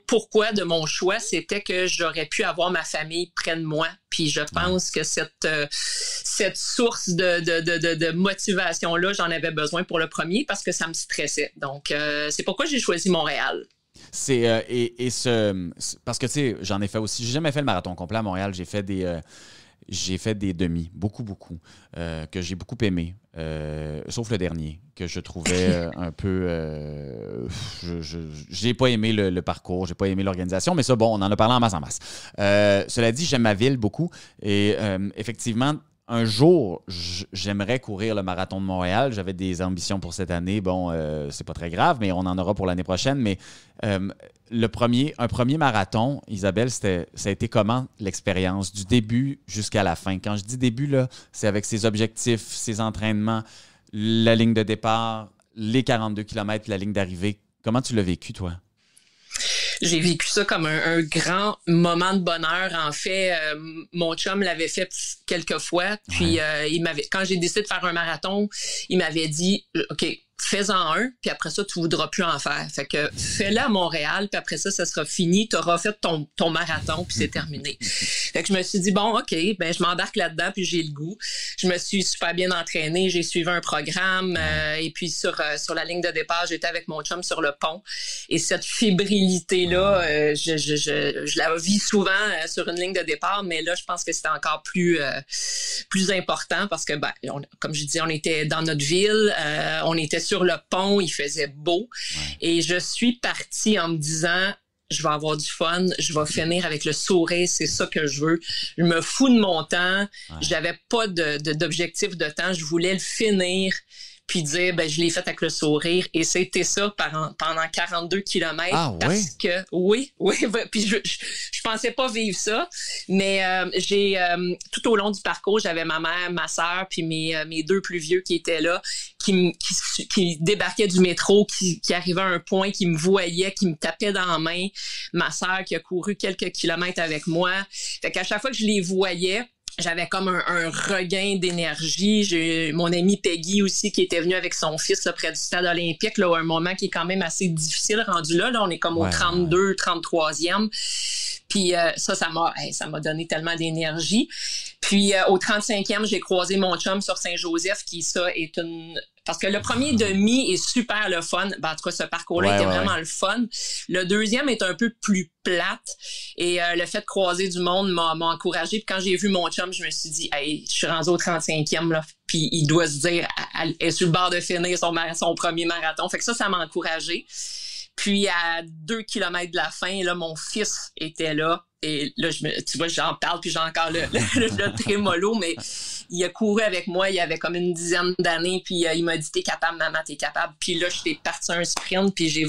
Speaker 6: pourquoi de mon choix, c'était que j'aurais pu avoir ma famille près de moi. Puis je pense que cette source de motivation-là, j'en avais besoin pour le premier parce que ça me stressait. Donc, c'est pourquoi j'ai choisi Montréal.
Speaker 2: Parce que, tu sais, j'en ai fait aussi. J'ai jamais fait le marathon complet à Montréal. J'ai fait des demi, beaucoup, que j'ai beaucoup aimé. Sauf le dernier, que je trouvais un peu... j'ai pas aimé le parcours, j'ai pas aimé l'organisation, mais ça, bon, on en a parlé en masse. Cela dit, j'aime ma ville beaucoup. Et effectivement, un jour, j'aimerais courir le marathon de Montréal. J'avais des ambitions pour cette année. Bon, c'est pas très grave, mais on en aura pour l'année prochaine. Mais un premier marathon, Isabelle, ça a été comment l'expérience du début jusqu'à la fin? Quand je dis début, là, c'est avec ses objectifs, ses entraînements, la ligne de départ, les 42 km, la ligne d'arrivée. Comment tu l'as vécu, toi?
Speaker 6: J'ai vécu ça comme un grand moment de bonheur. En fait, mon chum l'avait fait quelques fois. Puis quand j'ai décidé de faire un marathon, il m'avait dit « OK, fais-en un, puis après ça, tu voudras plus en faire. Fait que fais-le à Montréal, puis après ça sera fini. Tu auras fait ton marathon, puis c'est terminé. » Fait que je me suis dit, bon, OK, ben je m'embarque là-dedans, puis j'ai le goût. Je me suis super bien entraînée, j'ai suivi un programme, et puis sur la ligne de départ, j'étais avec mon chum sur le pont. Et cette fébrilité-là, je la vis souvent sur une ligne de départ, mais là, je pense que c'était encore plus important parce que, ben, comme je disais, on était dans notre ville, on était sur le pont, il faisait beau. Et je suis partie en me disant, je vais avoir du fun, je vais finir avec le sourire, c'est ça que je veux. Je me fous de mon temps, j'avais pas d'objectif de temps, je voulais le finir, puis dire, ben je l'ai fait avec le sourire. Et c'était ça pendant 42 kilomètres.
Speaker 2: Ah,
Speaker 6: parce que, oui, puis je pensais pas vivre ça, mais tout au long du parcours, j'avais ma mère, ma sœur, puis mes deux plus vieux qui étaient là, qui débarquaient du métro, qui arrivaient à un point, qui me voyaient, qui me tapaient dans la main. Ma sœur qui a couru quelques kilomètres avec moi. Fait qu'à chaque fois que je les voyais, j'avais comme un regain d'énergie. J'ai mon amie Peggy aussi qui était venue avec son fils là, près du stade olympique, là, un moment qui est quand même assez difficile rendu là. Là, on est comme au 32, 33e. Puis ça m'a donné tellement d'énergie. Puis au 35e, j'ai croisé mon chum sur Saint-Joseph, qui ça est parce que le premier demi est super le fun. Ben, en tout cas, ce parcours-là était vraiment le fun. Le deuxième est un peu plus plate. Et le fait de croiser du monde m'a encouragée. Puis quand j'ai vu mon chum, je me suis dit, hey, je suis rendue au 35e, là. Puis il doit se dire, elle est sur le bord de finir son premier marathon. Fait que ça m'a encouragée. Puis à 2 kilomètres de la fin, là, mon fils était là. Et là, tu vois, j'en parle, puis j'ai encore le trémolo, mais il a couru avec moi, il avait comme une dizaine d'années, puis il m'a dit « T'es capable, maman, t'es capable. » Puis là, j'étais partie un sprint, puis je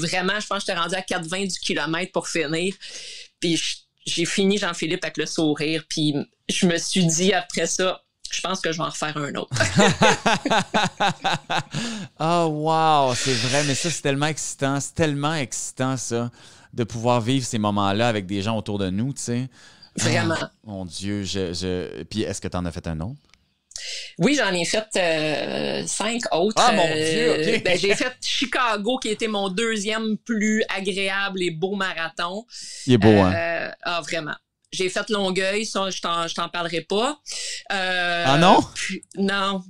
Speaker 6: pense que j'étais rendue à 4,20 du kilomètre pour finir. Puis j'ai fini Jean-Philippe avec le sourire, puis je me suis dit après ça, je pense que je vais en refaire un autre.
Speaker 2: Oh, wow! C'est vrai, mais ça, c'est tellement excitant. C'est tellement excitant, ça, de pouvoir vivre ces moments-là avec des gens autour de nous, tu sais.
Speaker 6: Vraiment.
Speaker 2: Ah, mon Dieu, Puis, est-ce que tu en as fait un autre?
Speaker 6: Oui, j'en ai fait 5 autres.
Speaker 2: Ah, mon Dieu, OK.
Speaker 6: Ben, j'ai fait Chicago, qui était mon deuxième plus agréable et beau marathon.
Speaker 2: Il est beau, hein?
Speaker 6: Ah, vraiment. J'ai fait Longueuil, ça, je t'en parlerai pas.
Speaker 2: Ah non?
Speaker 6: Non.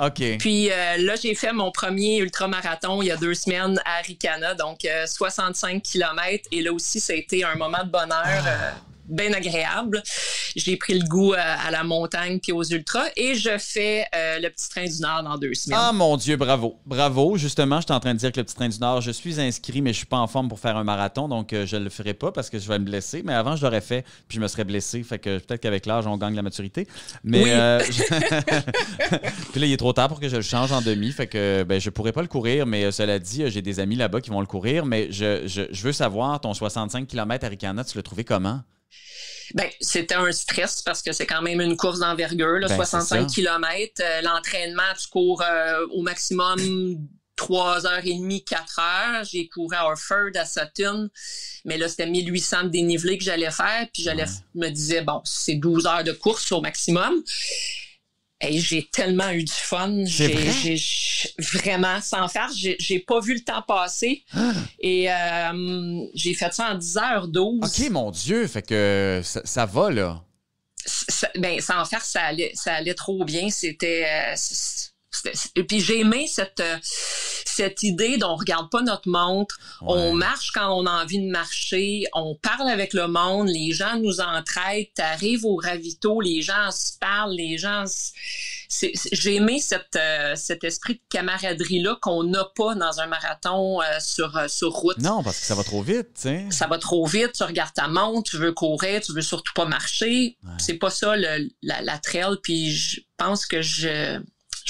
Speaker 2: OK.
Speaker 6: Puis là, j'ai fait mon premier ultramarathon il y a 2 semaines à Ricana, donc 65 km. Et là aussi, ça a été un moment de bonheur bien agréable. J'ai pris le goût à la montagne puis aux ultras. Et je fais le Petit Train du Nord dans 2 semaines.
Speaker 2: Ah, mon Dieu, bravo. Bravo. Justement, je suis en train de dire que le Petit Train du Nord, je suis inscrit, mais je suis pas en forme pour faire un marathon, donc je le ferai pas parce que je vais me blesser. Mais avant, je l'aurais fait, puis je me serais blessé. Fait que peut-être qu'avec l'âge, on gagne la maturité. Mais puis là, il est trop tard pour que je le change en demi. Fait que je pourrais pas le courir, mais cela dit, j'ai des amis là-bas qui vont le courir. Mais je veux savoir, ton 65 km à Ricana, tu l'as trouvé comment?
Speaker 6: Ben, c'était un stress parce que c'est quand même une course d'envergure, là, 65 km. L'entraînement, tu cours au maximum 3h30, 4h. J'ai couru à Orford, à Sutton. Mais là, c'était 1800 de dénivelé que j'allais faire. Puis me disais, bon, c'est 12 heures de course au maximum. Et j'ai tellement eu du fun. J'ai vraiment, sans faire, j'ai pas vu le temps passer. Et j'ai fait ça en 10h12.
Speaker 2: OK, mon Dieu, fait que ça va, là.
Speaker 6: Sans faire, ça allait trop bien. Et puis j'ai aimé cette idée d'on regarde pas notre montre, on marche quand on a envie de marcher, on parle avec le monde, les gens nous entraident, t'arrives au ravito, les gens se parlent, j'ai aimé cet esprit de camaraderie-là qu'on n'a pas dans un marathon sur route.
Speaker 2: Non, parce que ça va trop vite, tu sais.
Speaker 6: Ça va trop vite, tu regardes ta montre, tu veux courir, tu veux surtout pas marcher. Ouais. C'est pas ça la trail, puis je pense que je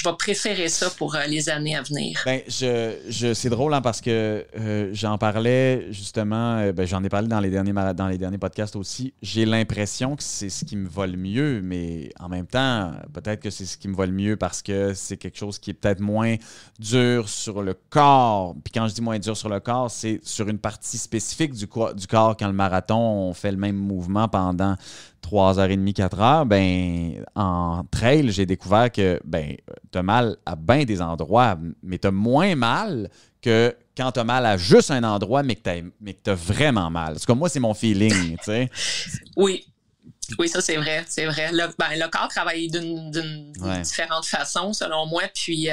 Speaker 6: vais préférer ça pour les années à venir.
Speaker 2: Ben, c'est drôle hein, parce que j'en parlais justement, j'en ai parlé dans les derniers podcasts aussi. J'ai l'impression que c'est ce qui me va le mieux, mais en même temps, peut-être que c'est ce qui me va le mieux parce que c'est quelque chose qui est peut-être moins dur sur le corps. Puis quand je dis moins dur sur le corps, c'est sur une partie spécifique du corps. Quand le marathon, on fait le même mouvement pendant 3h30, 4h, ben, en trail, j'ai découvert que t'as mal à bien des endroits, mais t'as moins mal que quand t'as mal à juste un endroit, mais que t'as vraiment mal. Parce que moi, c'est mon feeling, tu sais.
Speaker 6: Oui, ça, c'est vrai. C'est vrai. Le corps travaille d'une différente façon, selon moi. Puis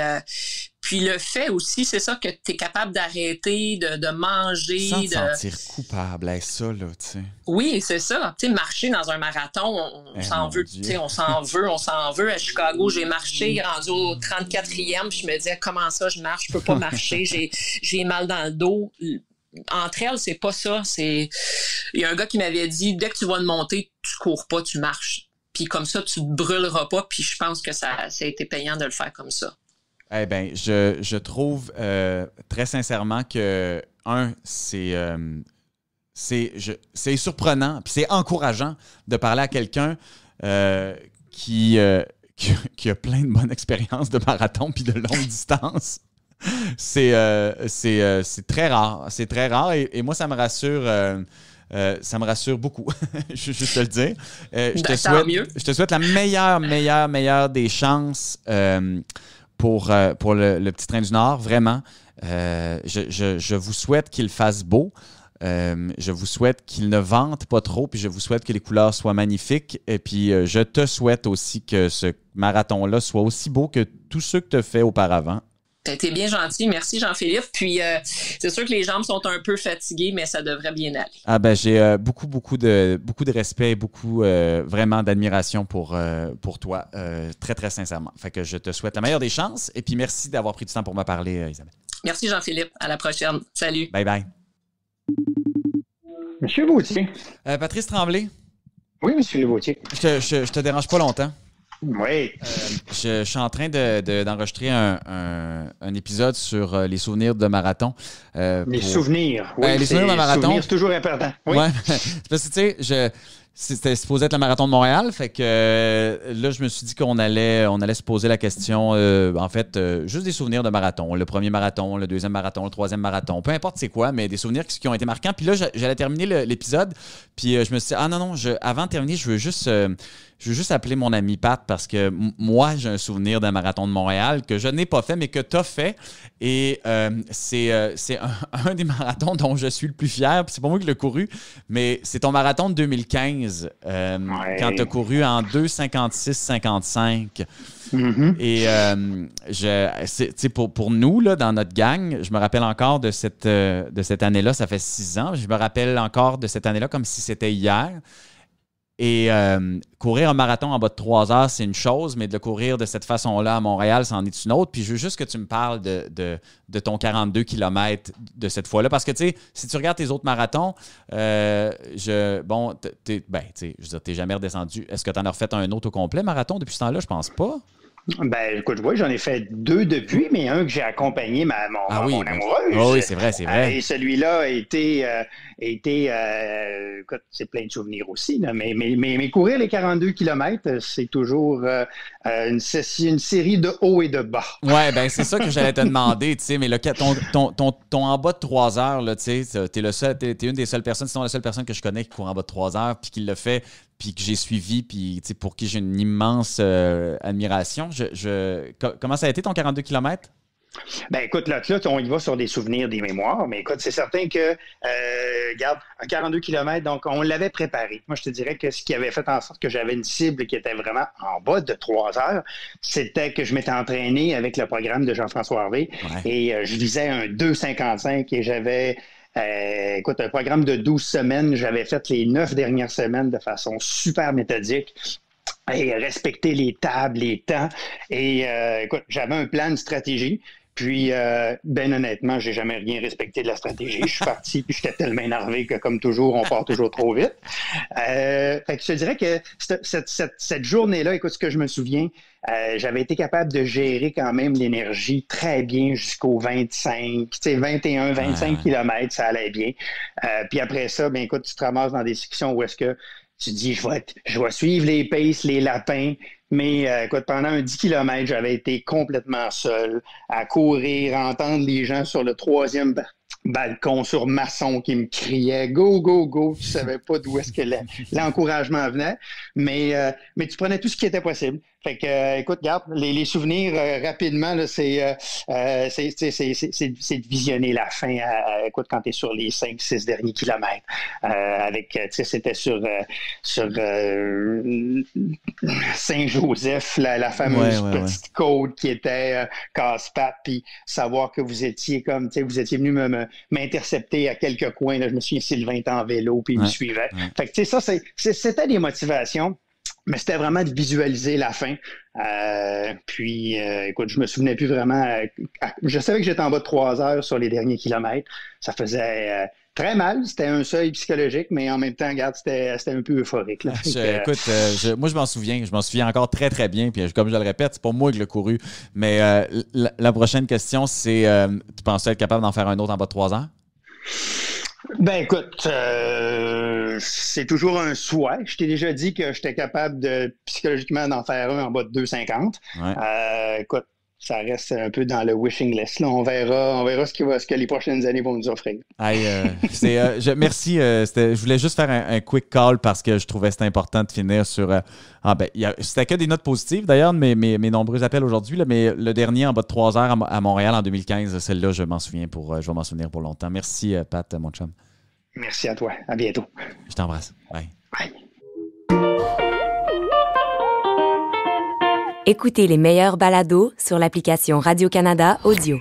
Speaker 6: le fait aussi, c'est ça, que tu es capable d'arrêter, de manger.
Speaker 2: Sans te sentir coupable, ça, là, tu sais.
Speaker 6: Oui, c'est ça. Tu sais, marcher dans un marathon, on s'en veut. Tu sais, on s'en veut. À Chicago, j'ai marché, rendu au 34e, puis je me disais, comment ça, je marche? Je peux pas marcher. J'ai mal dans le dos. Entre elles, c'est pas ça. Il y a un gars qui m'avait dit, dès que tu vas te monter, tu cours pas, tu marches. Puis comme ça, tu te brûleras pas. Puis je pense que ça a été payant de le faire comme ça.
Speaker 2: Eh bien, je trouve très sincèrement que, c'est surprenant, puis c'est encourageant de parler à quelqu'un qui a plein de bonnes expériences de marathon puis de longue distance. C'est très rare. C'est très rare et moi, ça me rassure. Ça me rassure beaucoup, je vais juste te le dire. Je te souhaite la meilleure des chances pour le Petit Train du Nord, vraiment. Je vous souhaite qu'il fasse beau. Je vous souhaite qu'il ne vente pas trop, puis je vous souhaite que les couleurs soient magnifiques. Et puis, je te souhaite aussi que ce marathon-là soit aussi beau que tous ceux que tu as fait auparavant.
Speaker 6: T'es bien gentil. Merci, Jean-Philippe. Puis, c'est sûr que les jambes sont un peu fatiguées, mais ça devrait bien aller.
Speaker 2: Ah ben, j'ai beaucoup de respect et beaucoup vraiment d'admiration pour toi, très, très sincèrement. Fait que je te souhaite la meilleure des chances. Et puis, merci d'avoir pris du temps pour me parler, Isabelle.
Speaker 6: Merci, Jean-Philippe. À la prochaine. Salut.
Speaker 2: Bye bye.
Speaker 7: Monsieur Vautier.
Speaker 2: Patrice Tremblay.
Speaker 7: Oui, Monsieur Le Vautier.
Speaker 2: Je te dérange pas longtemps.
Speaker 7: Oui.
Speaker 2: Je suis en train d'enregistrer un épisode sur les souvenirs de marathon.
Speaker 7: Les souvenirs. Oui,
Speaker 2: les souvenirs de marathon.
Speaker 7: Souvenirs, c'est toujours important. Oui.
Speaker 2: Ouais. C'est parce que, tu sais, c'était supposé être le marathon de Montréal. Fait que là, je me suis dit qu'on allait se poser la question, en fait, juste des souvenirs de marathon. Le premier marathon, le deuxième marathon, le troisième marathon. Peu importe c'est quoi, mais des souvenirs qui ont été marquants. Puis là, j'allais terminer l'épisode. Puis je me suis dit, avant de terminer, je veux juste appeler mon ami Pat parce que moi, j'ai un souvenir d'un marathon de Montréal que je n'ai pas fait, mais que tu as fait. Et c'est un des marathons dont je suis le plus fier. Puis c'est pas moi qui l'ai couru, mais c'est ton marathon de 2015 quand tu as couru en 2:56,55. Mm-hmm. Et pour nous, là, dans notre gang, je me rappelle encore de cette année-là, ça fait 6 ans. Je me rappelle encore de cette année-là comme si c'était hier. Et courir un marathon en bas de 3 heures, c'est une chose, mais de le courir de cette façon-là à Montréal, c'en est une autre. Puis je veux juste que tu me parles de ton 42 km de cette fois-là. Parce que, tu sais, si tu regardes tes autres marathons, t'es jamais redescendu. Est-ce que tu en as refait un autre au complet, marathon, depuis ce temps-là? Je pense pas.
Speaker 7: Ben, écoute, oui, j'en ai fait 2 depuis, mais un que j'ai accompagné mon amoureuse.
Speaker 2: Oh oui, c'est vrai, c'est vrai.
Speaker 7: Et celui-là a été écoute, c'est plein de souvenirs aussi, là, mais courir les 42 km, c'est toujours une série de hauts et de bas.
Speaker 2: Ouais, ben c'est ça que j'allais te demander, tu sais, mais ton en bas de 3 heures, là, tu sais, t'es une des seules personnes, sinon la seule personne que je connais qui court en bas de 3 heures, puis qui le fait, puis que j'ai suivi, puis pour qui j'ai une immense admiration. Comment ça a été ton 42 km?
Speaker 7: Ben écoute, là, on y va sur des souvenirs, des mémoires, mais écoute, c'est certain que, regarde, un 42 km, donc on l'avait préparé. Moi, je te dirais que ce qui avait fait en sorte que j'avais une cible qui était vraiment en bas de 3 heures, c'était que je m'étais entraîné avec le programme de Jean-François Harvey et je visais un 2,55 et j'avais... écoute, un programme de 12 semaines, j'avais fait les 9 dernières semaines de façon super méthodique et respecter les tables, les temps. Et écoute, j'avais un plan, une stratégie. Puis, ben honnêtement, j'ai jamais rien respecté de la stratégie. Je suis parti, puis j'étais tellement énervé que, comme toujours, on part toujours trop vite. Fait que je te dirais que cette journée-là, écoute, ce que je me souviens, j'avais été capable de gérer quand même l'énergie très bien jusqu'au 25, tu sais, 21, 25 km, ça allait bien. Puis après ça, ben écoute, tu te ramasses dans des discussions où est-ce que tu dis, je vais suivre les paces, les lapins. Mais écoute, pendant un 10 km, j'avais été complètement seul à courir, à entendre les gens sur le 3e balcon sur Masson qui me criaient « Go, go, go ». Tu savais pas d'où est-ce que l'encouragement venait. Mais tu prenais tout ce qui était possible. Fait que, écoute, regarde, les souvenirs rapidement, là, c'est de visionner la fin, écoute, quand tu es sur les 5-6 derniers kilomètres. Avec, tu sais, c'était sur Saint-Joseph, la fameuse petite côte qui était casse-pattes, puis savoir que vous étiez comme, tu sais, vous étiez venu m'intercepter à quelques coins. Là, je me souviens, Sylvain était en vélo, puis il me suivait. Fait que, tu sais, ça, c'était des motivations. Mais c'était vraiment de visualiser la fin. Puis, écoute, je me souvenais plus vraiment. Je savais que j'étais en bas de 3 heures sur les derniers kilomètres. Ça faisait très mal. C'était un seuil psychologique, mais en même temps, regarde, c'était un peu euphorique. Là.
Speaker 2: Écoute, moi, je m'en souviens. Je m'en souviens encore très, très bien. Puis, comme je le répète, c'est pas moi qui l'ai couru. Mais la prochaine question, c'est tu penses être capable d'en faire un autre en bas de 3 heures?
Speaker 7: Ben écoute, c'est toujours un souhait. Je t'ai déjà dit que j'étais capable de psychologiquement d'en faire un en bas de 2,50. Écoute, ça reste un peu dans le wishing list. Là. On verra ce que les prochaines années vont nous offrir.
Speaker 2: Merci. Je voulais juste faire un quick call parce que je trouvais que c'était important de finir sur... c'était que des notes positives d'ailleurs, mes nombreux appels aujourd'hui, là, mais le dernier en bas de 3 heures à Montréal en 2015, celle-là, je vais m'en souvenir pour longtemps. Merci, Pat, mon chum.
Speaker 7: Merci à toi. À bientôt.
Speaker 2: Je t'embrasse. Bye.
Speaker 7: Bye.
Speaker 1: Écoutez les meilleurs balados sur l'application Radio-Canada Audio.